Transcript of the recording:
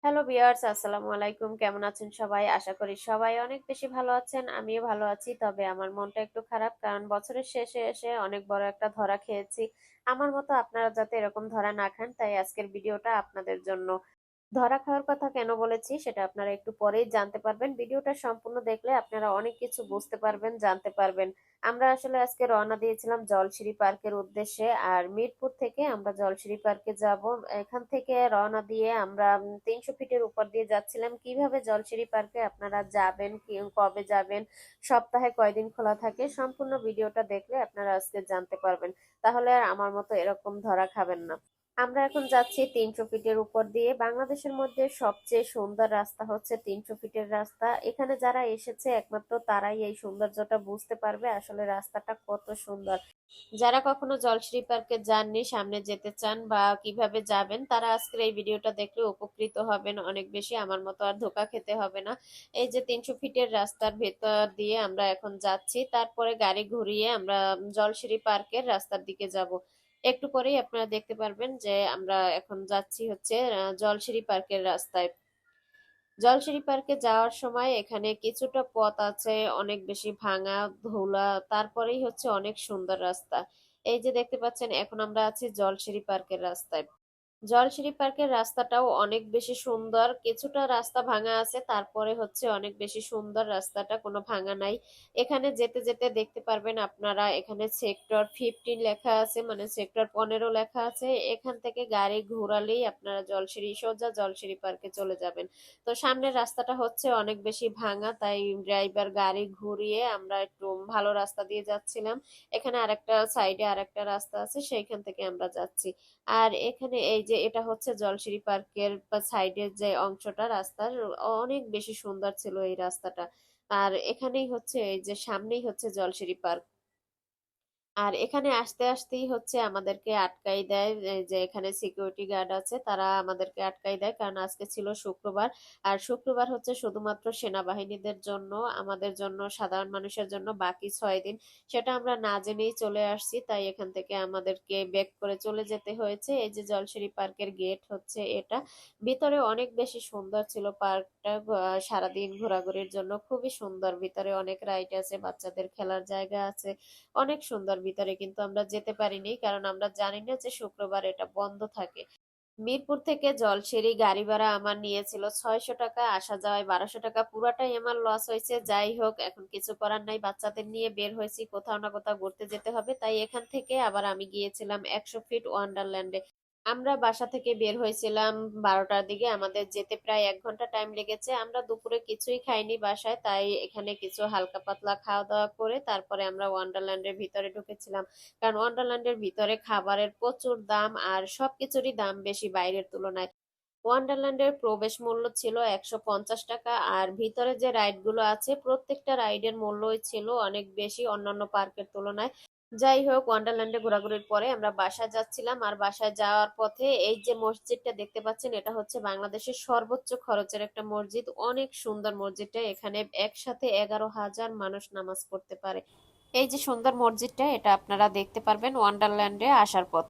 Hello viewers, আসসালামু আলাইকুম। কেমন আছেন সবাই? আশা করি সবাই অনেক বেশি ভালো আছেন। আমিও ভালো আছি। তবে আমার মনটা একটু খারাপ, কারণ বছরের শেষে এসে অনেক বড় একটা ধরা খেয়েছি। আমার মতো আপনারা যাতে এরকম ধরা না খান, তাই আজকের ভিডিওটা আপনাদের জন্য। ধরা খাওয়ার কথা কেন বলেছি সেটা আপনারা একটু পরেই জানতে পারবেন। ভিডিওটা সম্পূর্ণ দেখলে আপনারা অনেক কিছু বুঝতে পারবেন, জানতে পারবেন। আমরা আসলে আজকে রওনা দিয়েছিলাম জলশিরি পার্কের উদ্দেশ্যে। আর মিরপুর থেকে আমরা জলশিরি পার্কে যাব। এখান থেকে রওনা দিয়ে আমরা 300 ফিটের উপর দিয়ে যাচ্ছিলাম। কিভাবে জলশিরি পার্কে আপনারা যাবেন, কবে যাবেন, সপ্তাহে কয়দিন খোলা থাকে, সম্পূর্ণ ভিডিওটা দেখলে আপনারা আজকে জানতে পারবেন। তাহলে আর আমার মতো এরকম ধরা খাবেন না। আমরা এখন যাচ্ছি 300 ফিটের উপর দিয়ে। বাংলাদেশের মধ্যে সবচেয়ে সুন্দর রাস্তা হচ্ছে 300 ফিটের রাস্তা। এখানে যারা এসেছে একমাত্র তারাই এই সৌন্দর্যটা বুঝতে পারবে, আসলে রাস্তাটা কত সুন্দর। যারা কখনো জলশ্রী পার্কে যাননি, সামনে যেতে চান বা কিভাবে যাবেন, তারা আজকের এই ভিডিওটা দেখলে উপকৃত হবেন অনেক বেশি। আমার মতো আর ধোকা খেতে হবে না। এই যে 300 ফিটের রাস্তার ভেতর দিয়ে আমরা এখন যাচ্ছি, তারপরে গাড়ি ঘুরিয়ে আমরা জলশ্রী পার্কের রাস্তার দিকে যাব। একটু পরেই আপনারা দেখতে পারবেন যে আমরা এখন যাচ্ছি হচ্ছে জলশিরি পার্কের রাস্তায়। জলশিরি পার্কে যাওয়ার সময় এখানে কিছুটা পথ আছে অনেক বেশি ভাঙা, ধুলা, তারপরেই হচ্ছে অনেক সুন্দর রাস্তা। এই যে দেখতে পাচ্ছেন, এখন আমরা আছি জলশিরি পার্কের রাস্তায়। জলশিরি পার্কের রাস্তাটাও অনেক বেশি সুন্দর। কিছুটা রাস্তা ভাঙা আছে, তারপরে হচ্ছে অনেক বেশি সুন্দর, রাস্তাটা কোনো ভাঙা নাই। এখানে যেতে যেতে দেখতে পারবেন আপনারা, এখানে সেক্টর 15 লেখা আছে, মানে সেক্টর 15 লেখা আছে। এখান থেকে গাড়ি ঘোরালেই আপনারা সোজা জলশিরি পার্কে চলে যাবেন। তো সামনের রাস্তাটা হচ্ছে অনেক বেশি ভাঙা, তাই ড্রাইভার গাড়ি ঘুরিয়ে আমরা একটু ভালো রাস্তা দিয়ে যাচ্ছিলাম। এখানে আরেকটা সাইডে আরেকটা রাস্তা আছে, সেইখান থেকে আমরা যাচ্ছি। আর এখানে এই যে এটা হচ্ছে জলশিরি পার্কের সাইডের যে অংশটা রাস্তার, অনেক বেশি সুন্দর ছিল এই রাস্তাটা। আর এখানেই হচ্ছে এই যে সামনেই হচ্ছে জলশিরি পার্ক। আর এখানে আসতে আসতেই হচ্ছে আমাদেরকে আটকাই দেয়, এই যে এখানে সিকিউরিটি গার্ড আছে, তারা আমাদেরকে আটকাই দেয়, কারণ আজকে ছিল শুক্রবার। আর শুক্রবার হচ্ছে শুধুমাত্র সেনাবাহিনীদের জন্য, আমাদের জন্য, সাধারণ মানুষের জন্য বাকি 6 দিন। সেটা আমরা না জেনেই চলে আসছি, তাই এখান থেকে আমাদেরকে ব্যাক করে চলে যেতে হয়েছে। এই যে জলশিরি পার্কের গেট হচ্ছে এটা। ভিতরে অনেক বেশি সুন্দর ছিল পার্কটা। সারাদিন ঘোরাঘুরির জন্য খুবই সুন্দর। ভিতরে অনেক রাইড আছে, বাচ্চাদের খেলার জায়গা আছে, অনেক সুন্দর ভিতরে। কিন্তু আমরা যেতে পারিনি, কারণ আমরা জানি না যে শুক্রবার এটা বন্ধ থাকে। মিরপুর থেকে জলশিরি গাড়ি ভাড়া আমার নিয়েছিল 600 টাকা, আসা যাওয়ায় 1200 টাকা, পুরাটাই আমার লস হয়েছে। যাই হোক, এখন কিছু করার নাই, বাচ্চাদের নিয়ে বের হয়েছি, কোথাও না কোথাও ঘুরতে যেতে হবে, তাই এখান থেকে আবার আমি গিয়েছিলাম 100 ফিট ওয়ান্ডারল্যান্ডে। আমরা বাসা থেকে বের হয়েছিলাম 12টার দিকে, আমাদের যেতে প্রায় 1 ঘন্টা টাইম লেগেছে। আমরা দুপুরে কিছুই খাইনি বাসায়, তাই এখানে কিছু হালকা পাতলা খাওয়া দাওয়া করে তারপরে আমরা ওয়ান্ডারল্যান্ডের ভিতরে ঢুকেছিলাম। কারণ ওয়ান্ডারল্যান্ডের ভিতরে খাবারের প্রচুর দাম, আর সবকিছুরই দাম বেশি বাইরের তুলনায়। ওয়ান্ডারল্যান্ডের প্রবেশ মূল্য ছিল 150 টাকা। আর ভিতরে যে রাইড গুলো আছে, প্রত্যেকটা রাইডের মূল্যই ছিল অনেক বেশি অন্যান্য পার্কের তুলনায়। যাই হোক, ওয়ান্ডারল্যান্ডে ঘোরাঘুরির পরে আমরা বাসায় যাচ্ছিলাম। আর বাসায় যাওয়ার পথে এই যে মসজিদটা দেখতে পাচ্ছেন, এটা হচ্ছে বাংলাদেশের সর্বোচ্চ খরচের একটা মসজিদ। অনেক সুন্দর মসজিদটা। এখানে একসাথে 11,000 মানুষ নামাজ পড়তে পারে। এই যে সুন্দর মসজিদটা, এটা আপনারা দেখতে পারবেন ওয়ান্ডারল্যান্ডে আসার পথে।